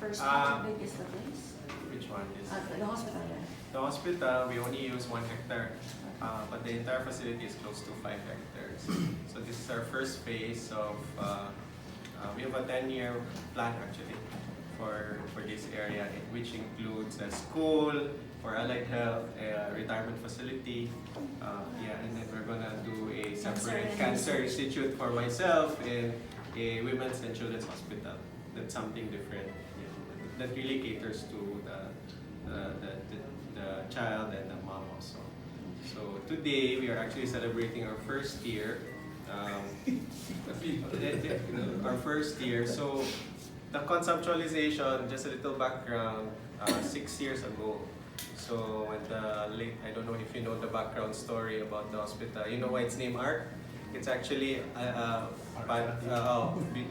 First, how big is the place? Which one is? The hospital, yeah. The hospital, we only use 1 hectare, but the entire facility is close to 5 hectares. So this is our first phase of, we have a 10-year plan actually for this area, which includes a school, for allied health, a retirement facility, and then we're gonna do a separate cancer institute for myself and a women's and children's hospital. That's something different, that really caters to the child and the mom also. So today we are actually celebrating our first year. Our first year. So the conceptualization, just a little background, 6 years ago. So when I don't know if you know the background story about the hospital. You know why it's named ARC? It's actually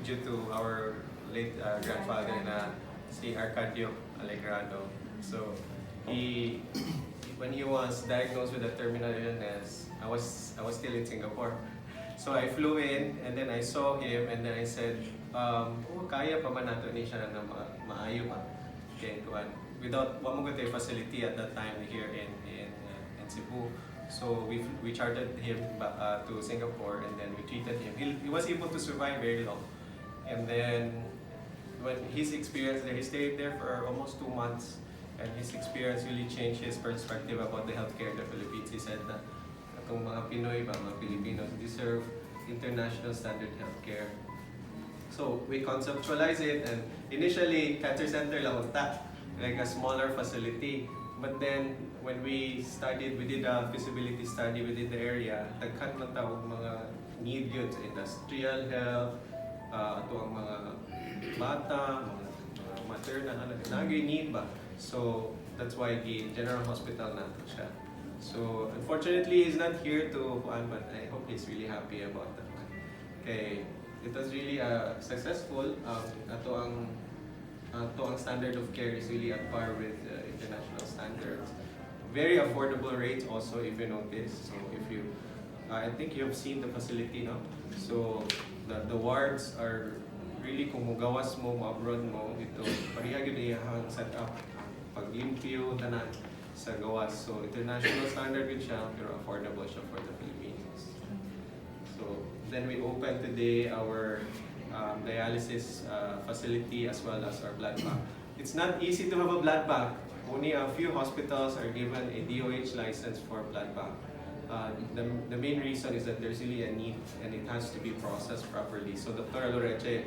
due to our late grandfather na si Arcadio Alegrado. So when he was diagnosed with a terminal illness, I was still in Singapore. So I flew in and then I saw him and then I said, kaya pa man nato ni siya na maayo ba? Okay, without a facility at that time here in Cebu. So we chartered him to Singapore and then we treated him. He was able to survive very long. And then when his experience there, he stayed there for almost 2 months. And his experience really changed his perspective about the healthcare in the Philippines. He said that itong mga Pinoy ba, mga Filipinos deserve international standard healthcare. So we conceptualized it, and initially cancer center lang unta, like a smaller facility. But then when we did a feasibility study within the area, daghan man tawag mga need yun sa industrial health, ato ang mga bata, mga maternal, nagay need ba? So that's why the general hospital nato siya. So unfortunately he's not here to but I hope he's really happy about that. Okay, it was really successful. Ato ang standard of care is really at par with international standards. Very affordable rates also, if you notice. So if you, I think you have seen the facility, no? So the wards are really kung mugawas mo, abroad mo, ito pareha gyud iyang set up. Paglimpyo, tanan sa gawas. So, international standard yun siya, pero affordable siya for the Filipinos. So, then we opened today our dialysis facility as well as our blood bank. It's not easy to have a blood bank. Only a few hospitals are given a DOH license for blood bank. The main reason is that there's really a need and it has to be processed properly. So, Dr. Loreche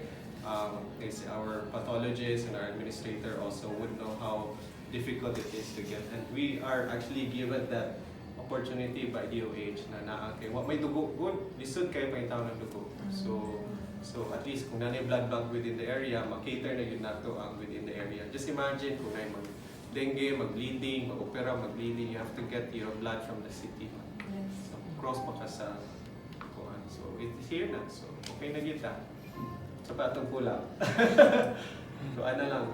is our pathologist and our administrator also would know how difficult it is to get, and we are actually given that opportunity by DOH na okay, what may dugo good, lisod kayo pa yung tao ng dugo. So at least kung nanay blood bank within the area, makater na yun nato ang within the area. Just imagine kung nanay mag-dengue, mag-bleeding, mag-opera, mag-bleeding, you have to get your blood from the city. So cross pa ka sa kuhan. So it's here na, so okay na kita. Sa patong pula. So ano lang,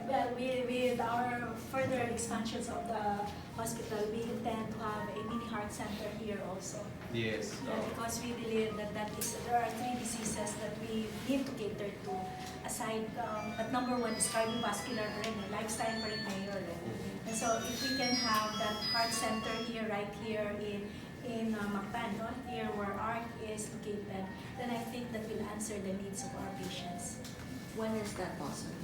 well, with our further expansions of the hospital, we intend to have a mini heart center here also. yes. Yeah, because we believe that there are 3 diseases that we need to cater to. Aside, but number 1 is cardiovascular pa rin, lifestyle pa rin mayor. And so if we can have that heart center here, right here in Mactan, no? Here where ARC is located, then I think that will answer the needs of our patients. When is that possible?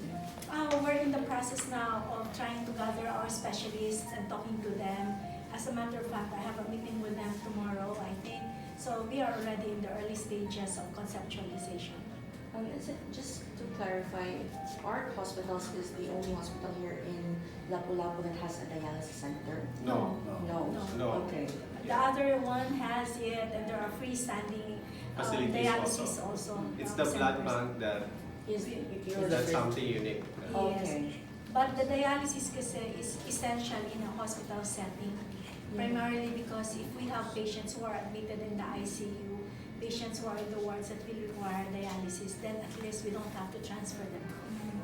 We're in the process now of trying to gather our specialists and talking to them. As a matter of fact, I have a meeting with them tomorrow, I think. So we are already in the early stages of conceptualization. Just to clarify, ARC Hospitals is the only hospital here in Lapu-Lapu that has a dialysis center? No. Okay. The other one has it, and there are freestanding Facilities dialysis also. It's the blood bank that that's something unique. Okay. Yes. But the dialysis kasi is essential in a hospital setting, primarily because if we have patients who are admitted in the ICU, patients who are in the wards that will require dialysis, then at least we don't have to transfer them.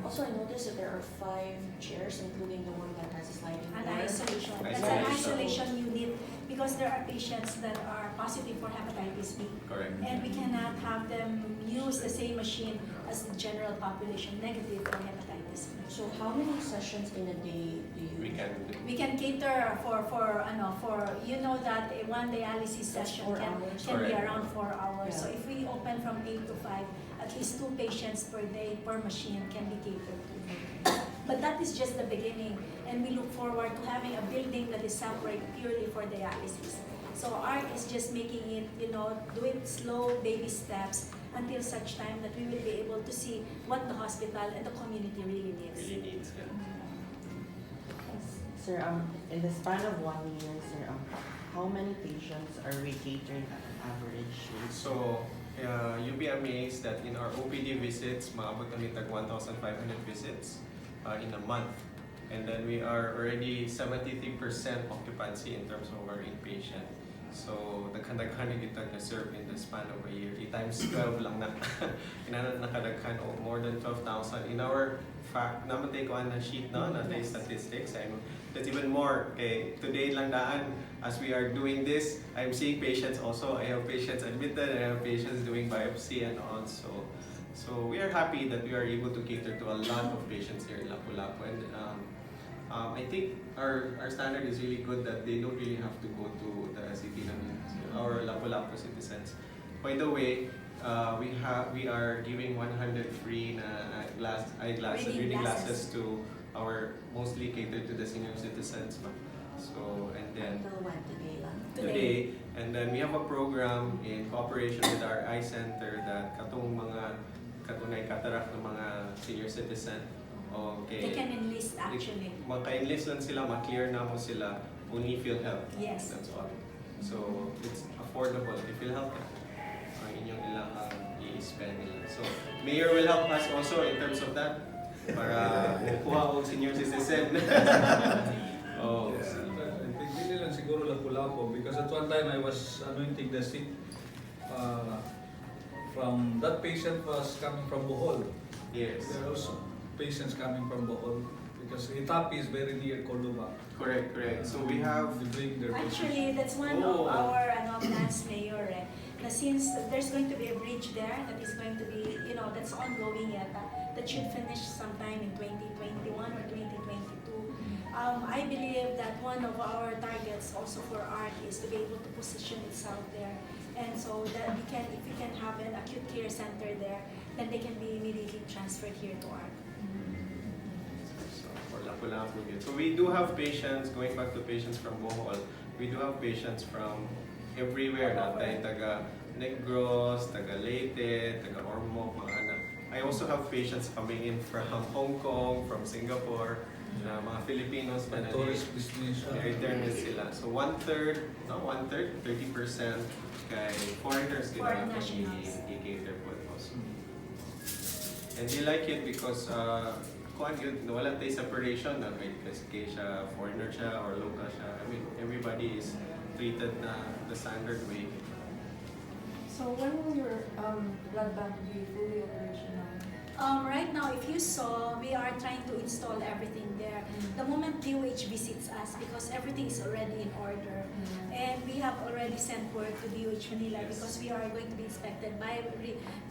Also, I noticed that there are 5 chairs, including the one that has a sliding An door. isolation. That's an isolation unit because there are patients that are positive for hepatitis B. Correct. And we cannot have them use the same machine as as the general population negative for hepatitis B. So how many sessions in a day do you? We can cater for you know that one dialysis That's session 4 can hours. be Correct. around 4 hours. Yeah. So if we open from 8 to 5, at least 2 patients per day per machine can be catered to. But that is just the beginning, and we look forward to having a building that is separate purely for dialysis. So ARC is just making it, do it slow, baby steps, until such time that we will be able to see what the hospital and the community really needs. Really needs, yeah. Sir, in the span of 1 year, sir, how many patients are we catering at an average? So, you'll be amazed that in our OPD visits, maabot kami tag 1,500 visits in a month. And then we are already 73% occupancy in terms of our inpatient. So, daghan-daghan kita na-serve in the span of a year. Times 12 lang na. Nakadaghan o more than 12,000. In our fact, naman tayo ko na sheet na tayo statistics. That's even more. Okay, today lang daan, as we are doing this, I'm seeing patients also. I have patients admitted, I have patients doing biopsy and on. So we are happy that we are able to cater to a lot of patients here in Lapu-Lapu. And I think our standard is really good that they don't really have to go to the city namin, our Lapu-Lapu citizens. By the way, we are giving 100 free na eyeglasses, reading glasses to our mostly catered to the senior citizens. So, and then Until when? Today lang? today, and then we have a program in cooperation with our eye center that katong mga katunay cataract ng mga senior citizen. Okay. They can enlist actually. Maka-enlist lang sila, ma-clear na mo sila, only PhilHealth. Yes. That's all. So, it's affordable. If PhilHealth, ang inyong ilang i-spend nila. So, Mayor will help us also in terms of that para kuha og senior citizen. Oh, Yeah, I think hindi lang siguro Lapu-Lapu because at one time I was anointing the sick. From that patient was coming from Bohol. yes. There are also patients coming from Bohol because Itapi is very near Cordoba. Correct. So, we have They bring their Actually, patients. that's one Oh. of our plans, Mayor. Na since there's going to be a bridge there that is going to be, that's ongoing yet, that should finish sometime in 2021 or 2022. I believe that one of our targets also for ARC is to be able to position itself there. And so that if we can have an acute care center there, then they can be immediately transferred here to ARC. So, for Lapu-Lapu yun. So we do have patients, going back to patients from Bohol, we do have patients from everywhere. Natay taga Negros, taga Leyte, taga Ormoc, mga anak. I also have patients coming in from Hong Kong, from Singapore, na mga Filipinos na Tourist destination. return sila. So 1/3, 30% kay foreigners Foreign kaya nationals. i-cater po also. And they like it because kuan yun, wala tayo separation na kay siya foreigner siya or local siya. I mean, everybody is treated na the standard way. So when will your blood bank be fully operational? Right now, if you saw, we are trying to install everything there. The moment DOH visits us, because everything is already in order, and we have already sent word to DOH Manila because we are going to be inspected by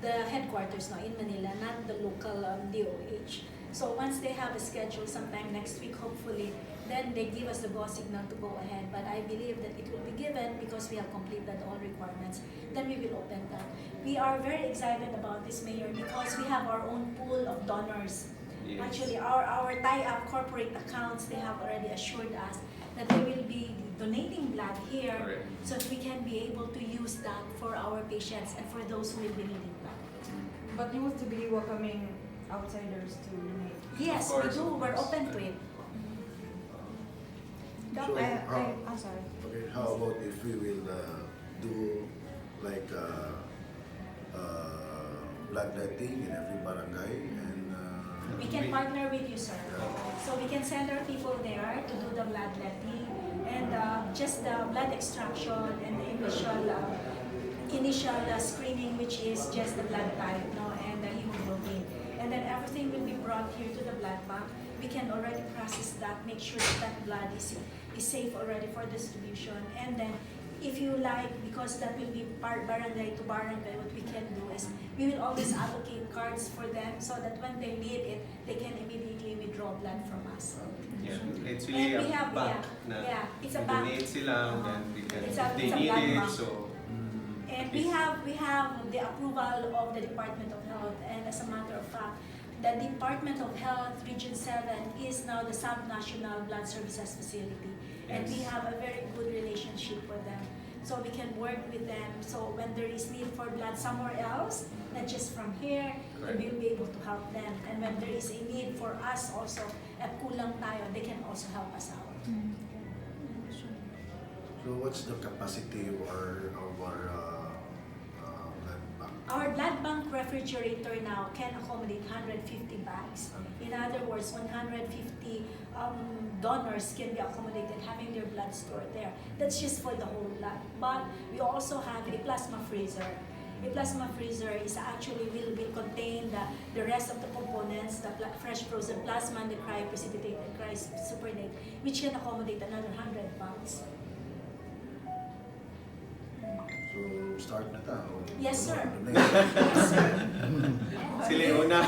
the headquarters now in Manila, not the local DOH. So once they have a schedule sometime next week, hopefully, then they give us the go signal to go ahead. But I believe that it will be given because we have completed all requirements. Then we will open that. We are very excited about this, Mayor, because we have our own pool of donors. Yes. Actually, our tie-up corporate accounts, they have already assured us that they will be donating blood here, Correct. so that we can be able to use that for our patients and for those who will be needing blood. But you will still be welcoming outsiders to donate. Yes, Of we course, do. of We're course. open to it. Doc, So, I'm sorry. Okay, how about if we will do like bloodletting in every barangay and We can partner with you, sir. So we can send our people there to do the bloodletting and just the blood extraction and the initial screening, which is just the blood type, and the hemoglobin. And then everything will be brought here to the blood bank. We can already process that, make sure that blood is safe already for distribution. And then if you like, because that will be barangay to barangay, what we can do is we will always allocate cards for them so that when they need it, they can immediately withdraw blood from us. Yeah, it's really And we a have, bank na yeah, it's a bank. donate sila, then we can, It's if a- they it's a need blood it, bank. so And we have the approval of the Department of Health, and as a matter of fact, the Department of Health Region 7 is now the sub-national blood services facility. And we Yes. have a very good relationship with them. So we can work with them. So when there is need for blood somewhere else, not just from here, Correct. we will be able to help them. And when there is a need for us also, at kulang tayo, they can also help us out. So what's the capacity of our blood bank? Our blood bank refrigerator now can accommodate 150 bags. In other words, 150 donors can be accommodated having their blood stored there. That's just for the whole blood. But we also have a plasma freezer. A plasma freezer is actually will contain the rest of the components, the fresh frozen plasma, and the cryoprecipitate and cryosupernate, which can accommodate another 100 bags. So start na ta. Yes, sir. Yes, sir. sila yung una.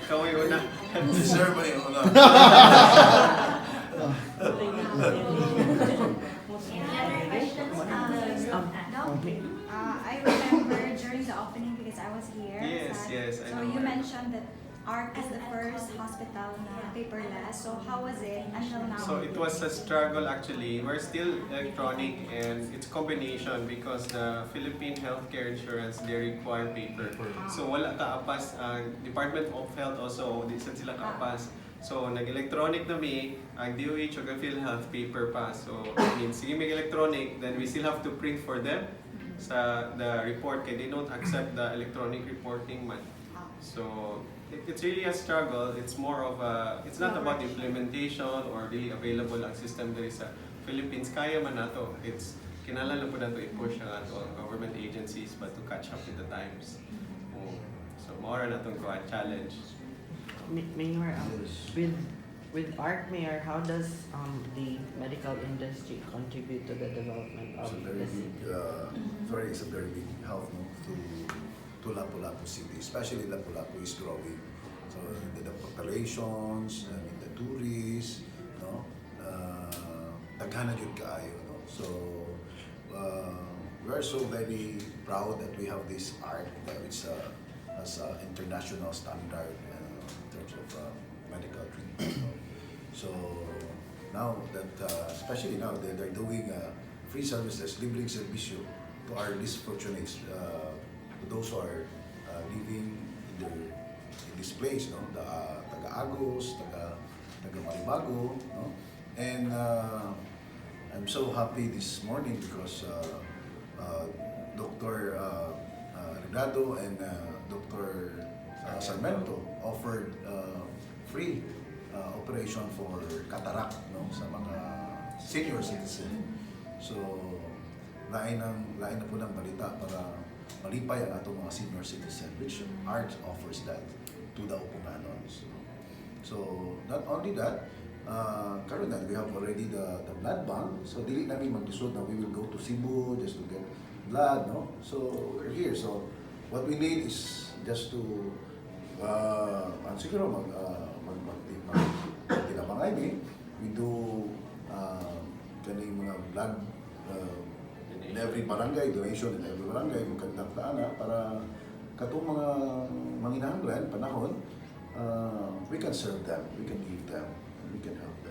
Ikaw yung una. Sir, ba yung una? I remember during the opening because I was here. Yes, that- yes, I So know you her. mentioned that ARC is the first hospital na paperless. So how was it until now? So it was a struggle actually. We're still electronic and it's combination because the Philippine healthcare insurance, they require paper. So wala kaapas, Department of Health also, di sila kaapas. So nag-electronic na mi, ang DOH o PhilHealth paper pa. So I mean, sige may electronic, then we still have to print for them sa the report kaya they don't accept the electronic reporting man. So it's really a struggle. It's more of a, it's not about implementation or really available ang system there sa Philippines. Kaya man nato. It's kinahanglan po nato i-push ang ato government agencies but to catch up with the times. So more na itong challenge. Mayor, with ARC, Mayor, how does the medical industry contribute to the development of It's a very the big, city? it's a very big help no, to Lapu-Lapu City, especially Lapu-Lapu is growing. So the populations, the tourists, no, daghan na jud kaayo, no. So we are so very proud that we have this art that it's as international standard in terms of medical treatment. No? So now that, especially now, they're doing free services, libreng servisyo to our least fortunates, to those who are living in this place, no? The taga Agus, taga Maribago, no? And I'm so happy this morning because Dr. Regrado and Dr. Sarmento offered free operation for cataract, no, sa mga senior citizen. So lain na po ng balita para malipay ang atong mga senior citizen, which ART offers that to the Upunganos. So not only that, karon na we have already the blood bank. So dili namin maglisod na we will go to Cebu just to get blood, no. So we're here. So what we need is just to siguro tinabangay ni, we do kaning mga blood in every barangay, donation in every barangay, magkandang taana para katong mga manginahanglan panahon, we can serve them, we can give them, we can help them.